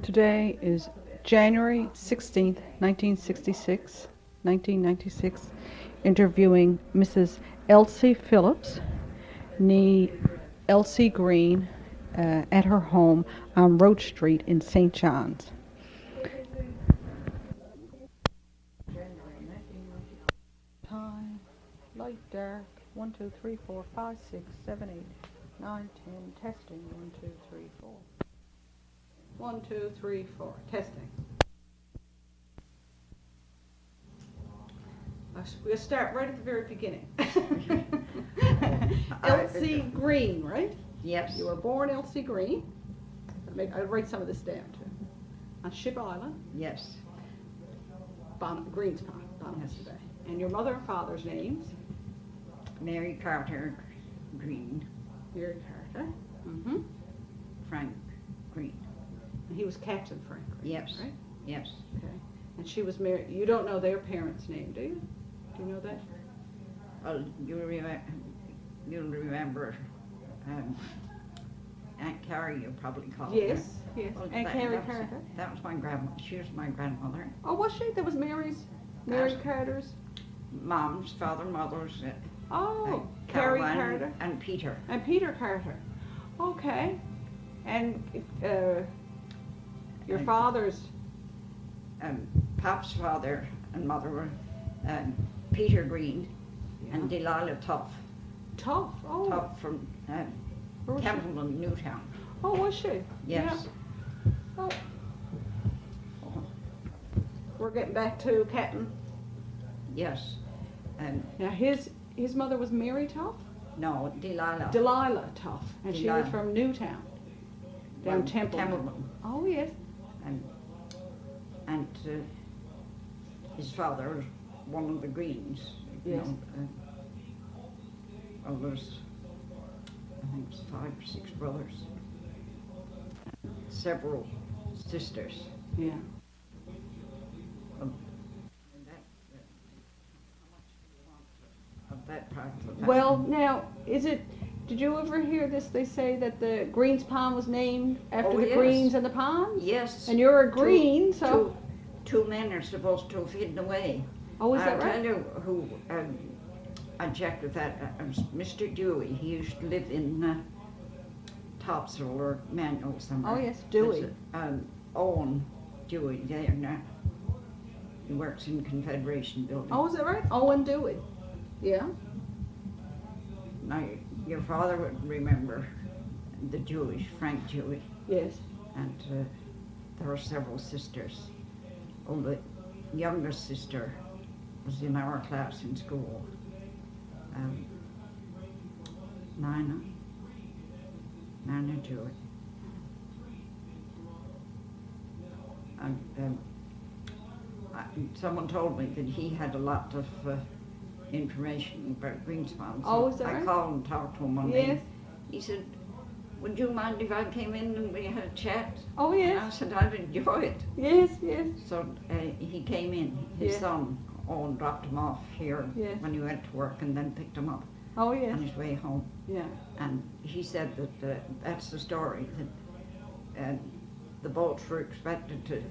Today is January 16th, 1996, interviewing Mrs. Elsie Phillipps, nee Elsie Green, at her home on Roach Street in St. John's. Time, light, dark, 1, 2, 3, 4, 5, 6, 7, 8, 9, 10, testing, 1, 2, 3, 4. 1, 2, 3, 4, testing. We'll start right at the very beginning. Elsie Green, right? Yes. You were born Elsie Green. I'll write some of this down too. On Ship Island. Yes. Greenspond, Bonavista Bay. And your mother and father's names? Mary Carter Green. Mary Carter. Mm-hmm. Frank Green. And he was Captain Frank Green. Yes. Right? Yes. Okay. And she was married. You don't know their parents' name, do you? Do you know that? Well, you'll remember Aunt Carrie, you probably called her. Yes. Well, Aunt Carrie Carter. That was my grandmother. She was my grandmother. Oh, was she? That was Mary Carter's? Mom's, father, mother's. Oh, Carrie Caroline Carter. and Peter. And Peter Carter. Okay. And your father's? Pop's father and mother were Peter Green and Delilah Tough. Tough. Oh. Tough from Where was she? Templeton, Newtown. Oh, was she? Yes. Yeah. Oh. We're getting back to Captain. Yes. Now his mother was Mary Tough? No, Delilah. Delilah Tough. And she was Delilah. from Newtown. Down Templeton. Templeton. Oh, yes. And his father was one of the Greens. You Yes. know, well, there's, I think it's 5 or 6 brothers. Several sisters. Yeah. How much do you want of that part of the Well, now, did you ever hear this? They say that the Greenspond was named after Oh, the yes. Greens and the ponds? Yes. And you're a Green, so... Two men are supposed to have hidden away. Oh, is that I'll right? tell you who I checked with that. Mr. Dewey. He used to live in Topsail or Manuel somewhere. Oh, yes, Dewey. Owen Dewey there now. He works in Confederation Building. Oh, is that right? Owen Dewey. Yeah. Now, your father would remember the Jewish, Frank Dewey. Yes. And there were several sisters. Oh, the youngest sister was in our class in school. Nina Dewey. And someone told me that he had a lot of information about Greenspond. Oh, is that I right? called and talked to him one Yes. day. He said, "Would you mind if I came in and we had a chat?" Oh, And I yes. said, "I'd enjoy it." Yes, yes. So he came in. His Yeah. son, Owen, dropped him off here Yes. when he went to work and then picked him up Oh, yes. on his way home. Yeah. And he said that that's the story, that the boats were expected to,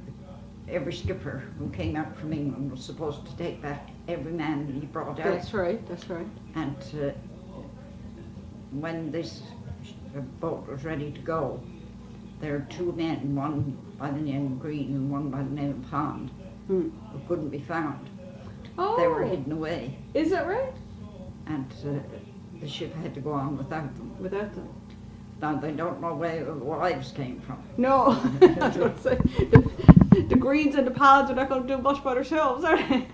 every skipper who came out from England was supposed to take back every man that he brought out. That's right, that's right. And when this boat was ready to go, there were 2 men, one by the name of Green and one by the name of Pond, who couldn't be found. Oh. They were hidden away, Is that right? and the ship had to go on without them. Without them. Now, they don't know where the wives came from. No. I was going to say, the Greens and the Pods are not going to do much by themselves, are they?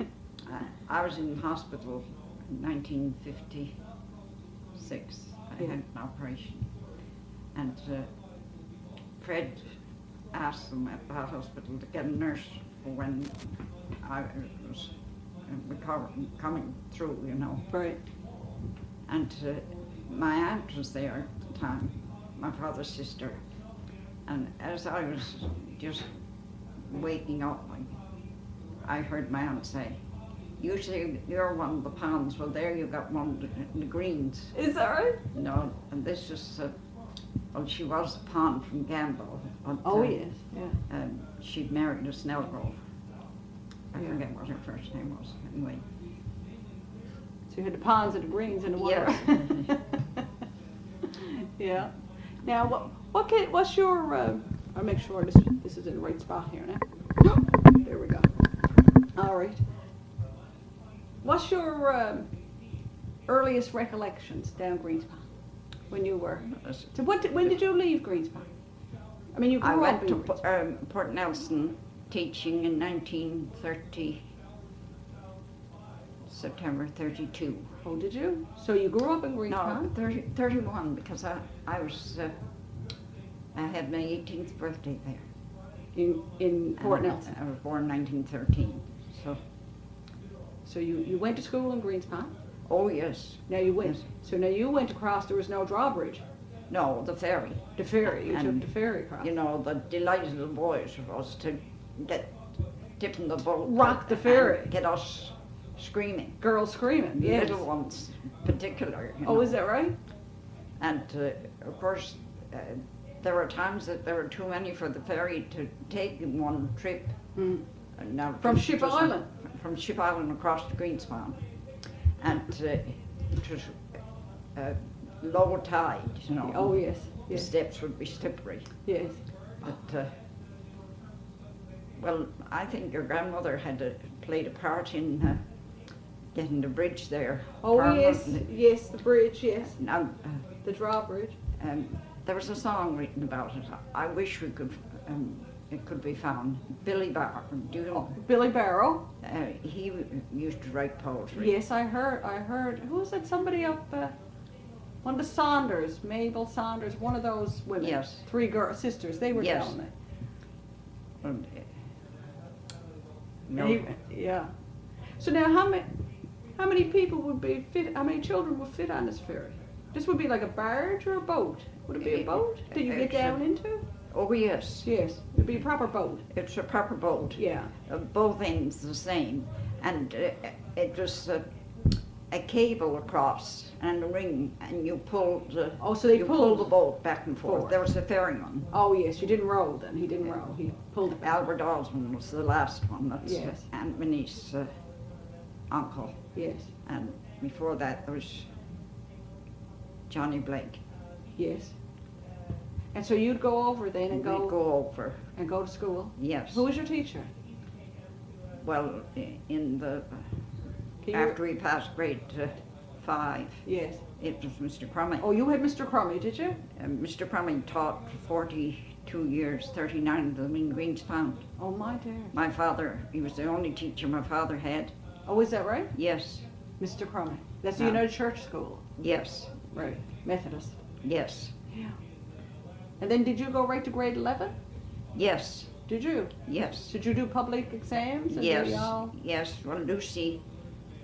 I was in hospital in 1956. I Yeah. had an operation. And Fred asked them at the hospital to get a nurse for when I was coming through, you know. Right. And my aunt was there at the time, my father's sister. And as I was just waking up, I heard my aunt say, "You say you're one of the Ponds. Well, there you got one of the Greens." Is that right? You know, and this is, well, she was a Pond from Gamble, But, Oh yes, yeah. she'd married a Snellgrove. I Yeah. forget what her first name was. Anyway. So you had the ponds and the greens and the water. Yes. Yeah. Now, what's your? I'll make sure this is in the right spot here now. There we go. All right. What's your earliest recollections down Greenspond when you were? So when did you leave Greenspond? I mean, you grew I up went in to Greenspond. Port Nelson teaching in 1930, September 32. Oh, did you? So you grew up in No, Greenspond? 31 because I was I had my 18th birthday there. In Port Nelson. I was born 1913. So you went to school in Greenspond. Oh yes. Now you went. Yes. So now you went across. There was no drawbridge. No, the ferry. The ferry. You took And, the ferry across. You know, the delight of the boys was to get tipping the boat. Rock the ferry. And get us screaming. Girls screaming. Yes. Little ones, particular. You Oh, know. is that right? And of course, there were times that there were too many for the ferry to take in one trip. Mm. And now From it Ship doesn't- Island? From Ship Island across to Greenspond. And it was low tide, you know. Oh yes. The Yes. steps would be slippery. Yes. But, well, I think your grandmother had played a part in getting the bridge there. Oh yes. permanently. Yes. The bridge. Yes. Now, The drawbridge. there was a song written about it. I wish we could, it could be found. Billy Barr, do you know? Billy Barrow. He used to write poetry. Yes, I heard. Who was it? Somebody up. One of the Saunders, Mabel Saunders, one of those women. Yes. Three sisters. They were Yes. down there. And, And no, yeah. So now, how many people would be fit? How many children would fit on this ferry? This would be like a barge or a boat. Would it be a boat that you get down into? oh yes, Yes, it'd be a proper boat. it's a proper boat. Yeah. Both ends the same, and it was a cable across and a ring, and you pulled the Oh, so they you pulled pulled the boat back and forth. forward. There was a ferryman. Oh yes, you didn't row then. He didn't row. He pulled it back. Albert Osmond was the last one. That's Yes. Aunt Minnie's uncle, Yes. and before that there was Johnny Blake. Yes. And so you'd go over then and We'd go go to school. Yes. Who was your teacher? Well, in the Can you- after we passed grade 5, Yes. it was Mr. Crummy. Oh, you had Mr. Crummy, did you? Mr. Crummy taught 42 years, 39 of them in Greenspond. Oh my dear. My father, he was the only teacher my father had. Oh, is that right? Yes, Mr. Crummy. That's the Yeah. United Church School. yes, Right. Methodist. yes, Yeah. And then did you go right to grade 11? yes, Did you? yes, Did you do public exams? And yes, they all- yes. Well, Lucy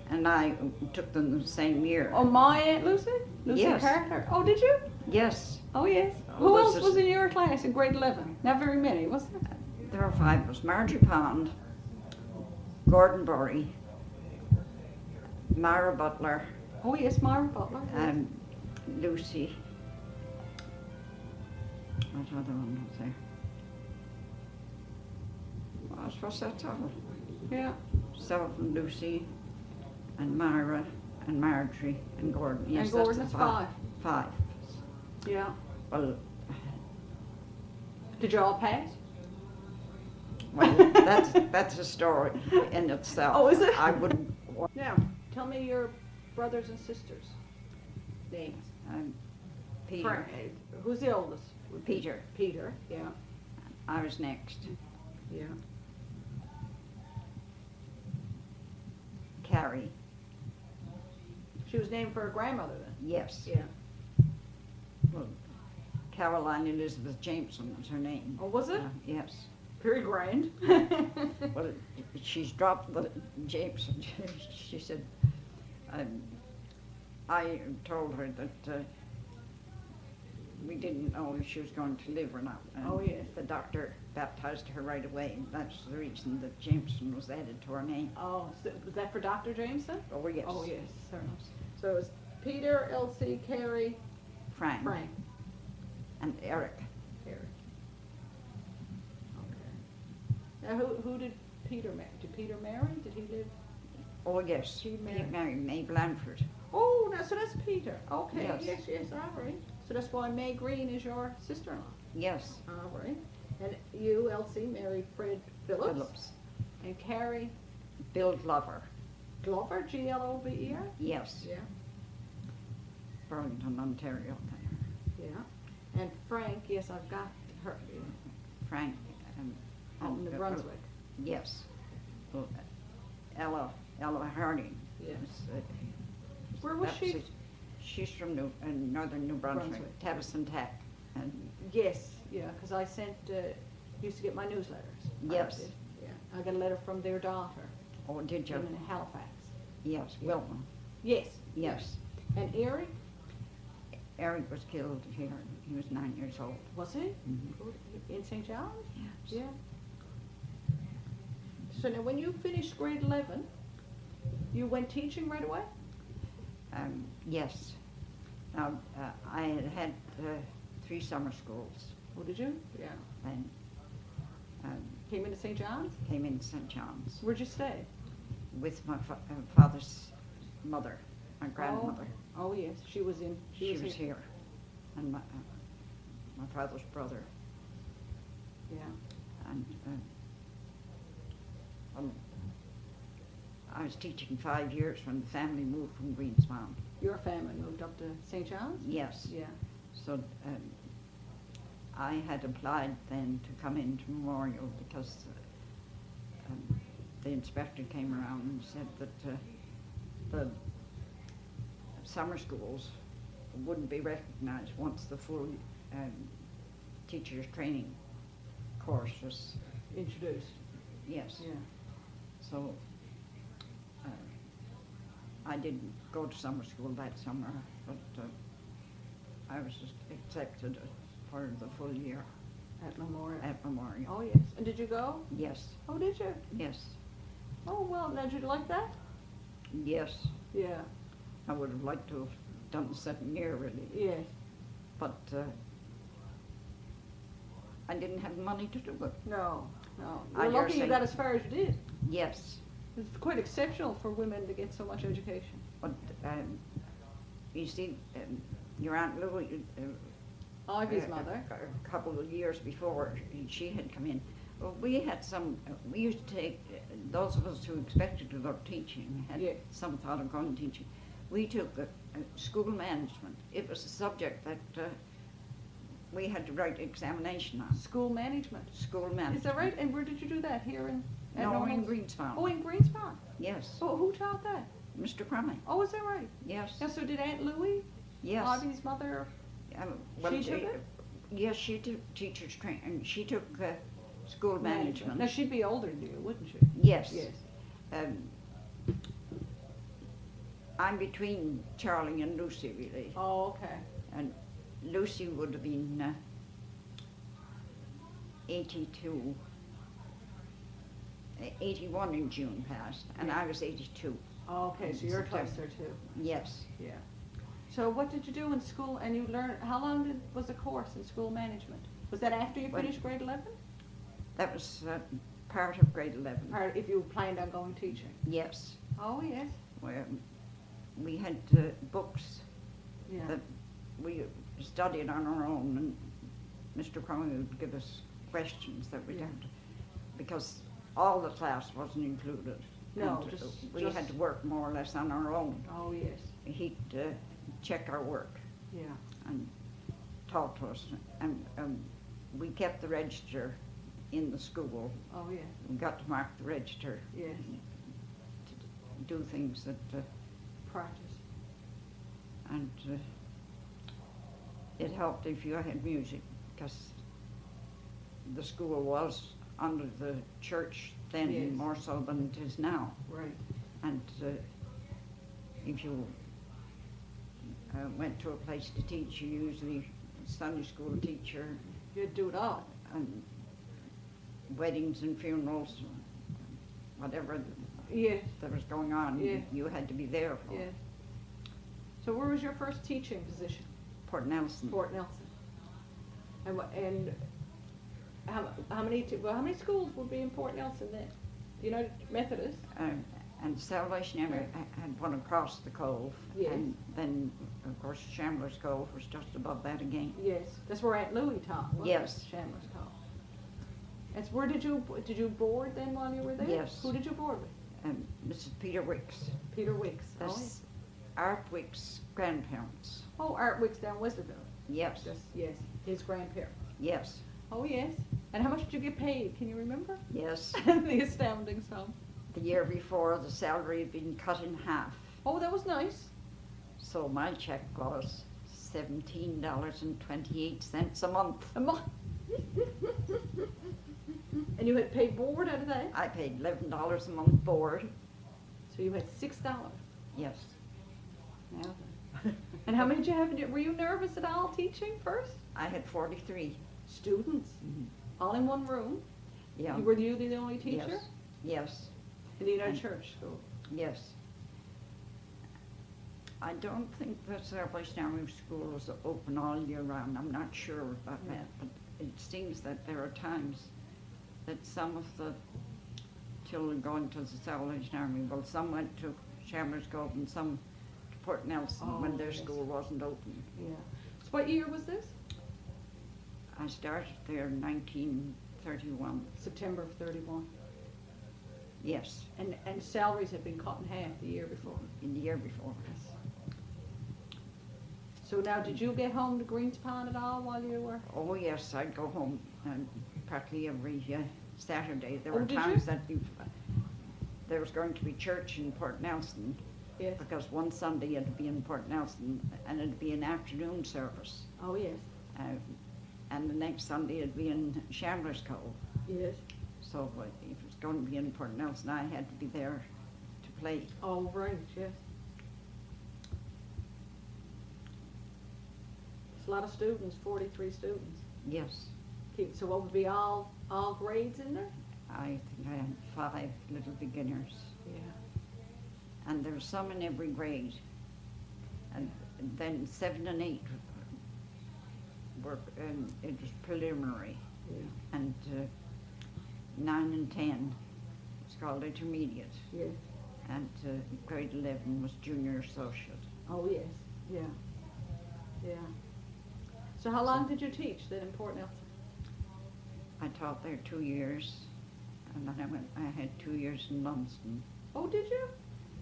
and I took them the same year. Oh, my Aunt Lucy? Lucy Yes. Carter. Oh, did you? Yes, Oh, yes. Oh, Who this else is- was in your class in grade 11? Not very many, was there? there were 5 of us. Margie Pond, Gordon Burry, Myra Butler, Oh, yes, Myra Butler. and Lucy. What other one was there? Well, I suppose that's all. Yeah. Self and Lucy and Myra and Marjorie and Gordon. Yes, And Gordon, that's that's the 5. 5. Yeah. Well, Did you all pass? that's a story in itself. Oh, is it? I wouldn't. Now, tell me your brothers and sisters' names. Peter. Who's the oldest? Peter. Peter, yeah. I was next. Yeah. Carrie. She was named for her grandmother then? Yes. Yeah. Well, Caroline Elizabeth Jameson was her name. Oh, was it? Yes. Very grand. Well, she's dropped the Jameson. She said, I told her that we didn't know if she was going to live or not. And Oh, yes. the doctor baptized her right away. That's the reason that Jameson was added to her name. Oh, so was that for Dr. Jameson? Oh, yes. Oh, yes, certainly. So it was Peter, Elsie, Carrie, Frank. Frank, And Eric. Harry. Now, who did Peter marry? Did Peter marry? Did he live? Oh yes, He he married. married May Blanford. Oh, now, so that's Peter. Okay, Yes. yes, all right. So that's why May Green is your sister-in-law. Yes, All right. And you, Elsie, married Fred Phillipps. Phillipps. And Carrie Bill Glover. Glover, Glover? Yes, Yeah, Burlington, Ontario. yeah. And Frank, yes, I've got her. Frank. Out in New Brunswick. Yes. Well, Ella Harding. Yes. Is, Where was she? She's from northern New Brunswick, Tavis Tack. And Yes, yeah, because I used to get my newsletters. Yes. I did, yeah. I got a letter from their daughter oh, did you? in Halifax. Yes, Wilma. Yes. Yes. And Eric, Eric was killed here. He was 9 years old. was he? Mm-hmm. In St. John's? Yes. Yeah. So now when you finished grade 11, you went teaching right away? Yes. Now, I had 3 summer schools Oh, did you? Yeah. and Came into St. John's? came in St. John's Where'd you stay? with my father's mother, my grandmother. Oh, yes, she was in. She was here. And my father's brother. Yeah. And I was teaching 5 years when the family moved from Greenspond. Your family moved up to St. John's? Yes. Yeah. So I had applied then to come into Memorial because the inspector came around and said that the summer schools wouldn't be recognized once the full teacher's training course was Introduced. yes. Yeah. So I didn't go to summer school that summer, but I was just accepted for the full year At Memorial. at Memorial. Oh, yes. And did you go? Yes, Oh, did you? yes, Oh, well, now, did you like that? yes. Yeah. I would have liked to have done the 2nd year really, Yes. but I didn't have the money to do it. No, no. I You're dare lucky you say- got as far as you did. Yes, It's quite exceptional for women to get so much education. but you see, your Aunt Louie, Ivy's mother. a couple of years before she had come in, well, we had we used to take, those of us who expected to go teaching, had Yeah. some thought of going teaching, we took school management. It was a subject that we had to write examination on, School management. school management. Is that right? And where did you do that? Here in? at No, in Norman's? Greenspond. Oh, in Greenspond. Yes, Oh, who taught that? Mr. Crummy, Oh, is that right? yes, Yeah, so did Aunt Louie, yes. Ivy's mother? Well, She took it? yes, she took teacher's training, and she took school management. Now, she'd be older than you, wouldn't she? Yes. Yes. Um, I'm between Charlie and Lucy, really. Oh, okay. And Lucy would have been 82, 81 in June past, and Yeah. I was 82. Oh, okay, so you're September. closer too. Yes. Yeah. So what did you do in school, and you learned, how long was the course in school management? Was that after you Well- finished grade 11? That was part of grade 11. Or if you planned on going teaching? Yes. Oh, yes. Where we had books Yeah. that we studied on our own, and Mr. Crummy would give us questions that we'd Yeah. have to, because all the class wasn't included. No, And we just- had to work more or less on our own. Oh, yes. He'd check our work Yeah. and talk to us, and we kept the register in the school. Oh, yeah. We got to mark the register, Yes. to do things that, Practice. and it helped if you had music, because the school was under the church then Yes. more so than it is now. Right. And if you went to a place to teach, you usually Sunday school teacher, You'd do it all. and weddings and funerals, whatever Yes. that was going on, Yeah. you had to be there for. Yes. So where was your first teaching position? Port Nelson. Fort Nelson. And How many? How many schools would be in Port Nelson then? United Methodist. And Salvation Army had one across the cove. Yes. And then, of course, Chandler's Cove was just above that again. Yes, that's where Aunt Louie taught. Wasn't Yes. it? Chandler's taught. That's where did you board then while you were there? Yes. Who did you board with? Mrs. Peter Wicks. Peter Wicks. That's Art Wicks' grandparents. Oh, Art Wicks down Westerville. Yes. Yes, his grandparents. Yes. Oh yes. And how much did you get paid? Can you remember? Yes. The astounding sum. The year before, the salary had been cut in half. Oh, that was nice. So my check was $17.28 a month. A month. And you had paid board out of that? I paid $11 a month board. So you had $6. Yes. Now then. And how many did you have? Were you nervous at all teaching first? I had 43. Students, all in one room. Yeah. Were you the only teacher? Yes. Yes. In the United Church School. Yes. I don't think the Salvation Army School was open all year round. I'm not sure about that, but it seems that there are times that some of the children going to the Salvation Army, well, some went to Chandler's Cove and some to Port Nelson when their school wasn't open. Yeah. So what year was this? I started there in 1931. September of 31. Yes, And salaries had been cut in half the year before. in the year before. So now, did you get home to Greenspond at all while you were? Oh yes, I'd go home practically every Saturday. There Oh, were did times you? that there was going to be church in Port Nelson Yes. because one Sunday it'd be in Port Nelson and it'd be an afternoon service. Oh, yes. And the next Sunday it'd be in Chandler's Cove. Yes. So if it was going to be in Port Nelson, I had to be there to play. Oh, right, yes. It's a lot of students, 43 students. Yes, So what would be all grades in there? I think I had 5 little beginners. Yeah. And there's some in every grade. And then 7 and 8 were, it was preliminary. Yeah. And 9 and 10 was called intermediate. Yeah. And grade 11 was junior associate. Oh, yes. Yeah. Yeah. So how long did you teach then in Port Nelson? I taught there 2 years. And then I had 2 years in Lumsden. Oh, did you?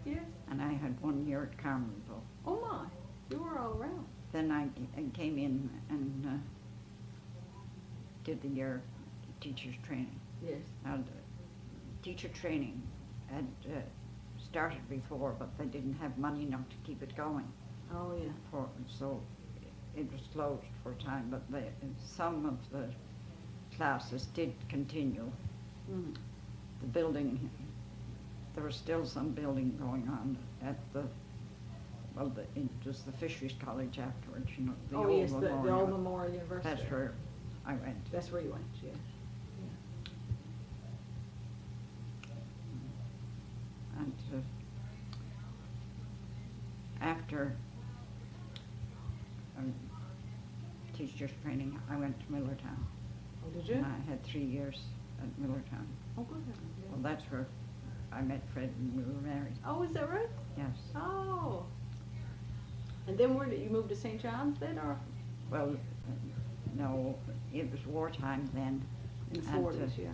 Yes. And I had 1 year at Carmenville. Oh my, you were all around. Then I came in and did the year teacher's training. Yes. Now, the teacher training had started before, but they didn't have money enough to keep it going. Oh yeah. So it was closed for a time, but some of the classes did continue. Mm. The building, there was still some building going on at it was the Fisheries College afterwards, you know, the Oh old yes, the memorial. old Memorial University. That's where I went. That's where you went, yeah. And after teacher's training, I went to Millertown. Oh, did you? And I had 3 years at Millertown. Oh, good. Yeah. Well, that's where I met Fred and we were married. Oh, is that right? Yes. Oh. And then where did you move to St. John's then, or? Well, no, it was wartime then. In the And, 40s, yeah.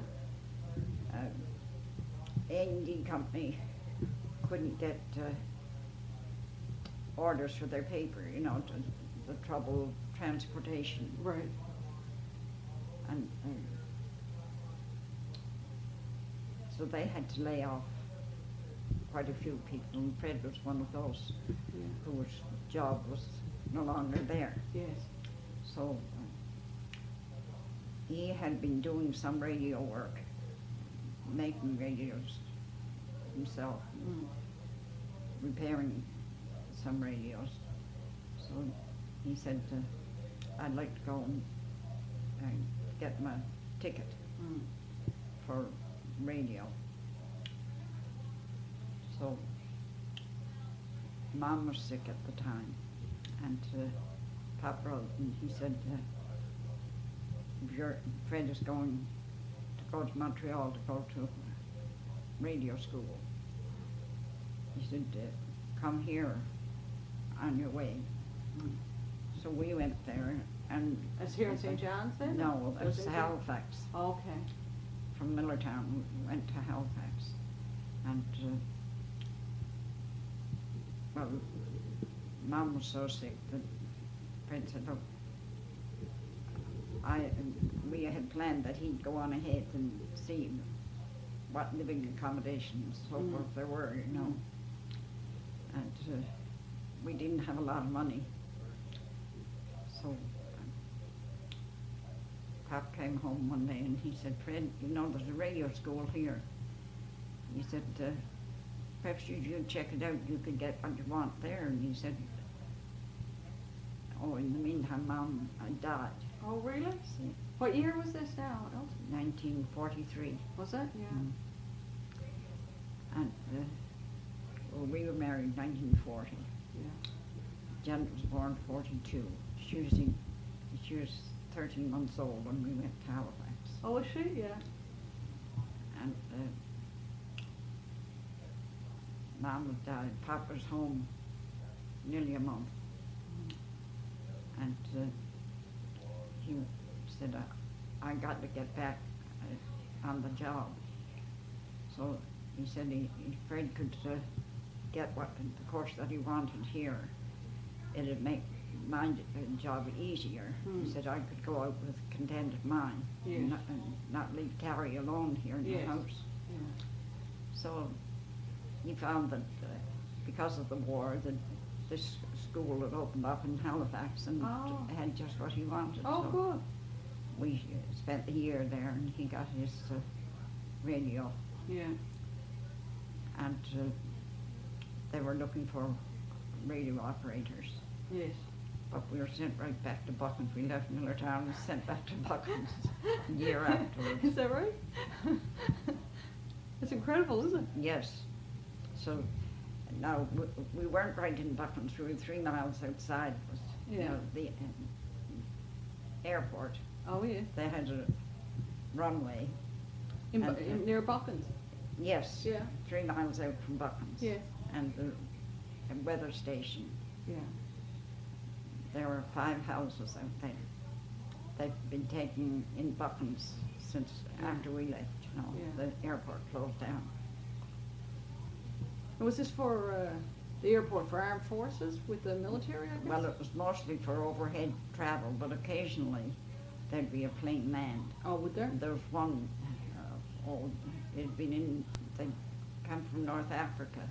A&D company couldn't get orders for their paper, you know, the trouble of transportation. Right. And so they had to lay off quite a few people, and Fred was one of those Yeah. whose job was no longer there. Yes. So he had been doing some radio work, making radios himself, Mm. repairing some radios. So he said, I'd like to go and get my ticket Mm. for radio. So Mom was sick at the time, and Pop wrote and he said, if your friend is going to go to Montreal to go to radio school, he said, come here on your way. So we went there, and It's here in St. John's then? no, It was it's in Halifax. Okay. From Millertown, we went to Halifax, and well, Mom was so sick that Fred said, look, we had planned that he'd go on ahead and see what living accommodations so forth there were, you know. And we didn't have a lot of money. So Pop came home one day and he said, Fred, you know, there's a radio school here. He said, perhaps you'd check it out, you could get what you want there. And he said, oh, in the meantime, Mom died. Oh, really? See, What year was this now, Elsie? 1943. Was it? Yeah. And well, we were married 1940. Yeah. Janet was born 42. She was 13 months old when we went to Halifax. Oh, was she? Yeah. And Mom had died. Pop was home nearly a month. And he said, I got to get back on the job. So he said Fred could get the course that he wanted here. It'd make my job easier. He said I could go out with a contented mind and not leave Carrie alone here in the house. Yeah. So he found that because of the war, that this school had opened up in Halifax and had just what he wanted. Oh, so good. we spent the year there, and he got his radio. Yeah. And they were looking for radio operators. Yes. But we were sent right back to Buckens. We left Millertown and sent back to Buckens a year afterwards. Is that right? It's incredible, isn't it? Yes. So now we weren't right in Buckens. We were 3 miles outside was you know, the airport. Oh, yeah. They had a runway. In near Buckens? Yes. Yeah. 3 miles out from Buckens. Yes. And the weather station. Yeah. There were 5 houses out there. They've been taken in Buckens since after we left, you know. Yeah. The airport closed down. And was this for the airport for armed forces with the military, I guess? Well, it was mostly for overhead travel, but occasionally there'd be a plane manned. Oh, would there? There was one, it'd been they come from North Africa,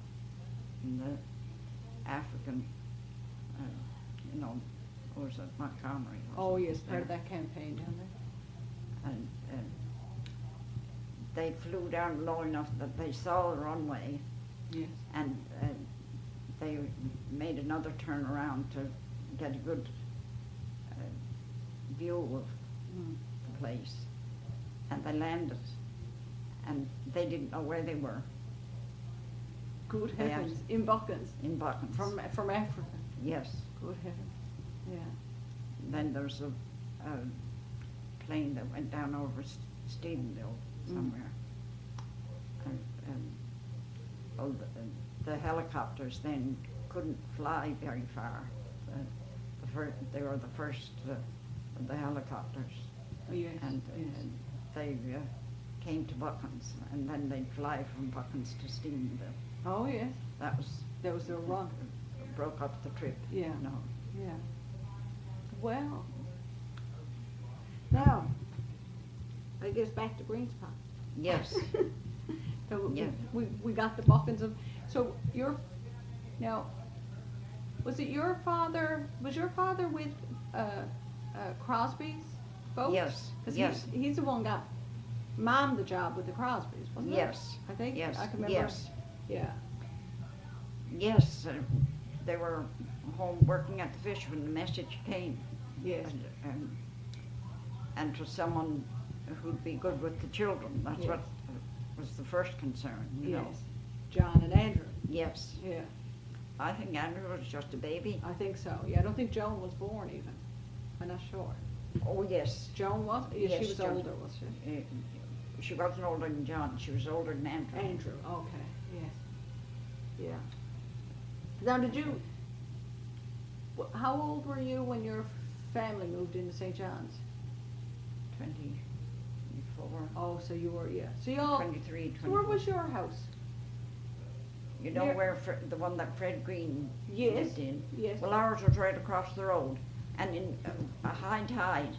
and the African, you know, was at Montgomery. Oh, yes, part there. of that campaign down there. And they flew down low enough that they saw the runway. Yes. And they made another turn around to get a good view of the place. And they landed, and they didn't know where they were. Good heavens, in Buckens. In Buckens. From Africa. Yes. Good heavens. Yeah. Then there's a plane that went down over Stephenville somewhere. And the helicopters then couldn't fly very far. They were the first of the helicopters. Oh, yes. And yes. they came to Buckens, and then they'd fly from Buckens to Stephenville. Oh, yes. That was their run. Broke up the trip. Yeah. No. Yeah. Well, now, I guess back to Greenspond. Yes. So Yeah. we got the Buckens of, so now, was your father with Crosby's folks? Yes, Because yes. he's the one got Mom the job with the Crosbys, wasn't it? Yes. I think, Yes. I can remember. Yes. Yeah. Yes, they were home working at the fish when the message came. Yes. And to someone who'd be good with the children. That's Yes. what was the first concern, you know. Yes. John and Andrew. Yes. Yeah. I think Andrew was just a baby. I think so. Yeah, I don't think Joan was born even. I'm not sure. Oh, yes. Joan was? Yeah, Yes, she was Joan. older, was she? She wasn't older than John, she was older than Andrew. Andrew, okay, yes. Yeah. Now, how old were you when your family moved into St. John's? 24. Oh, so you were, yeah. So you all, 23, 24. so where was your house? You know Near- where the one that Fred Green Yes, lived in? yes. Well, ours was right across the road. And in a high tide,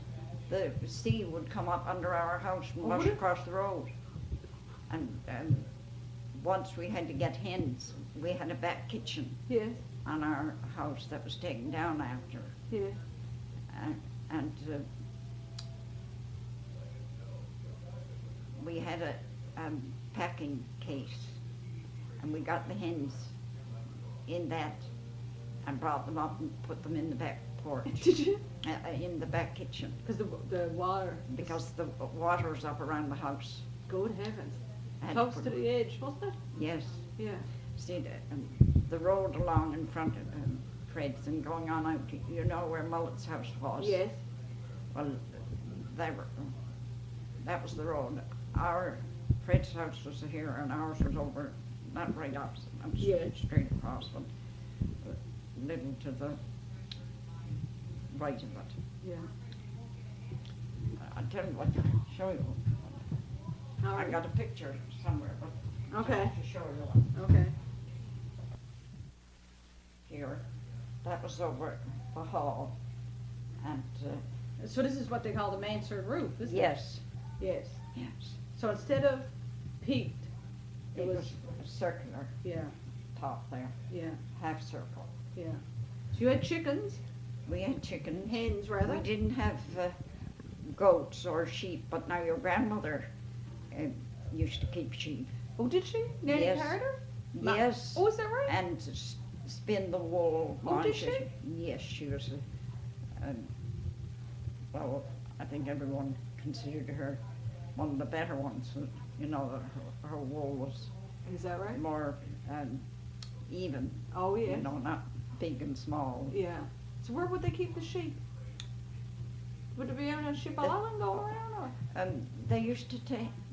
the sea would come up under our house and Oh, wash would it? across the road. And once we had to get hens, we had a back kitchen Yes, on our house that was taken down after. yes. And we had a packing case, and we got the hens in that and brought them up and put them in the back porch, Did you? in the back kitchen, Because the water. because the water's up around the house. Good heavens. I had Close put to the edge, wasn't it? Yes. Yeah. See, the road along in front of Fred's and going on out, you know where Mullet's house was? Yes. Well, that was the road. Fred's house was here and ours was over, not right opposite, Yes. straight across, but a little to the right of it. Yeah. I'll tell you what, show you. All I right. got a picture somewhere, but Okay. to show you Okay. here. That was over the hall, and So this is what they call the mansard roof, isn't it? yes, Yes. yes, So instead of peaked, it was a circular yeah, top there, yeah, half circle. yeah. So you had chickens, We had chickens. hens rather. We didn't have goats or sheep, but now your grandmother used to keep sheep. Oh, did she? Nanny Yes. Carter? Ma- Yes. Oh, is that right? And spin the wool. Oh, did on she? Yes, she was well, I think everyone considered her one of the better ones. You know, her wool was Is that right? more even. Oh, yeah. You know, not big and small. Yeah. So where would they keep the sheep? Would it be on a ship island going around, or? They used to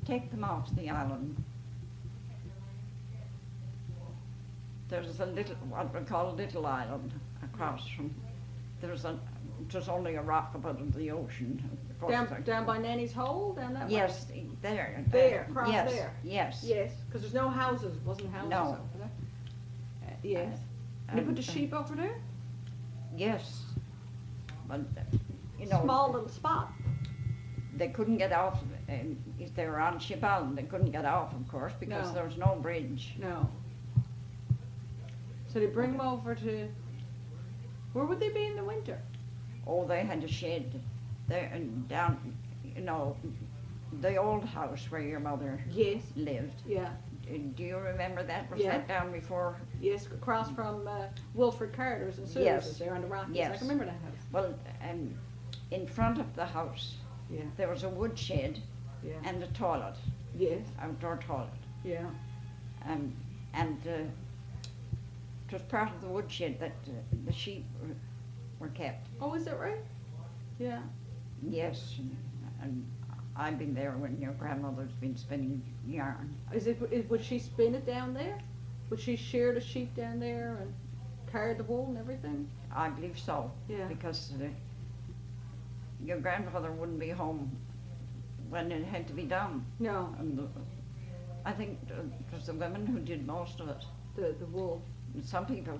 take them off the island. There's a little, what we call a little island across from, just only a rock above the ocean. Of course, Down by Nanny's hole, down that way? Yes, there. There, across yes, there? Yes. Yes, because there's no houses, wasn't houses No. over there? Yes. And they put the sheep over there? Yes. But, you know. Small little spot. They couldn't get off, if they were on Ship Island, they couldn't get off, of course, because No. there was no bridge. No. So they bring them over to, where would they be in the winter? Oh, they had a shed there and down, you know, the old house where your mother Yes. lived. Yeah. Do you remember that? Was Yeah. that down before? Yes, across from Wilfred Carter's and Susan's Yes. there on the Rockies. I Yes. can remember that house. Well, in front of the house, Yeah. there was a wood shed Yeah. and a toilet, Yes. outdoor toilet. Yeah. And it was part of the woodshed that the sheep were kept. Oh, is that right? Yeah. Yes, and I've been there when your grandmother's been spinning yarn. Would she spin it down there? Would she shear the sheep down there and card the wool and everything? I believe so. Yeah. Because your grandfather wouldn't be home when it had to be done. No, And I think it was the women who did most of it. the wool. Some people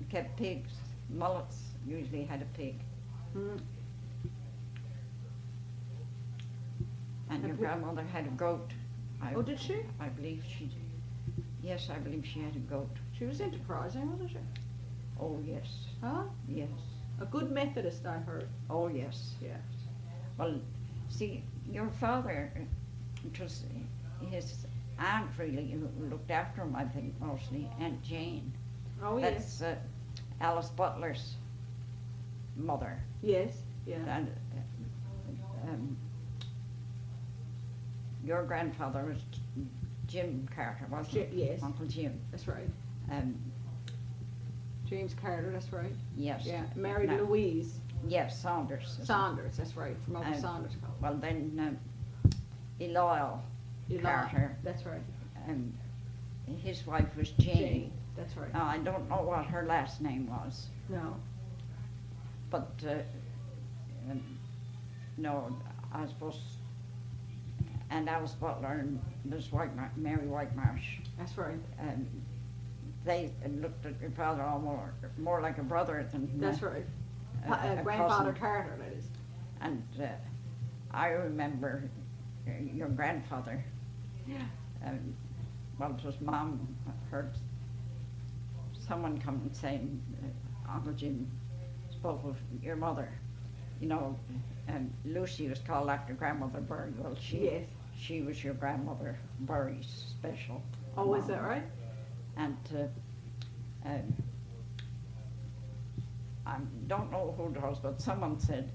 kept pigs. Mullets usually had a pig. Mm. And your And grandmother had a goat. Oh, did she? I believe she did. Yes, I believe she had a goat. She was enterprising, wasn't she? Oh, yes, Huh? yes. A good Methodist, I heard. Oh, yes. Yeah. Well, see, your father, it was his aunt really who looked after him, I think, mostly, Aunt Jane. Oh, yes. That's Alice Butler's mother. Yes. Yeah. And your grandfather was Jim Carter, wasn't it? Yes. Uncle Jim. That's right. Um, James Carter, that's right. Yes. Yeah, married No. Louise Yes, Saunders. Saunders, that's right, from over Um, Saunders College. Well, then Eloyle Eli, Carter, that's right. um, his wife was Jane. Jane, that's right. Now, I don't know what her last name was, No, but um, no, I suppose, and Alice Butler and Miss Mary Whitemarsh. that's right. They looked at your father more like a brother than That's right. a Grandfather cousin. Carter, that is. And I remember your grandfather. Yeah. Well, it was Mom heard someone come and saying, Uncle Jim spoke of your mother. You know, and Lucy was called after Grandmother Bury. Well, Yes. she was your grandmother Bury's special. Oh, is mom. that right? And I don't know who it was, but someone said,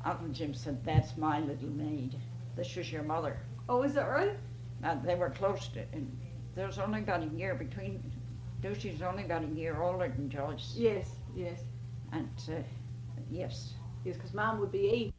Uncle Jim said, that's my little maid. This is your mother. Oh, is that right? Now, they were close to, and there's only about a year between, Lucy's only about a year older than Joyce. Yes, yes. And yes, Yes, because Mom would be 8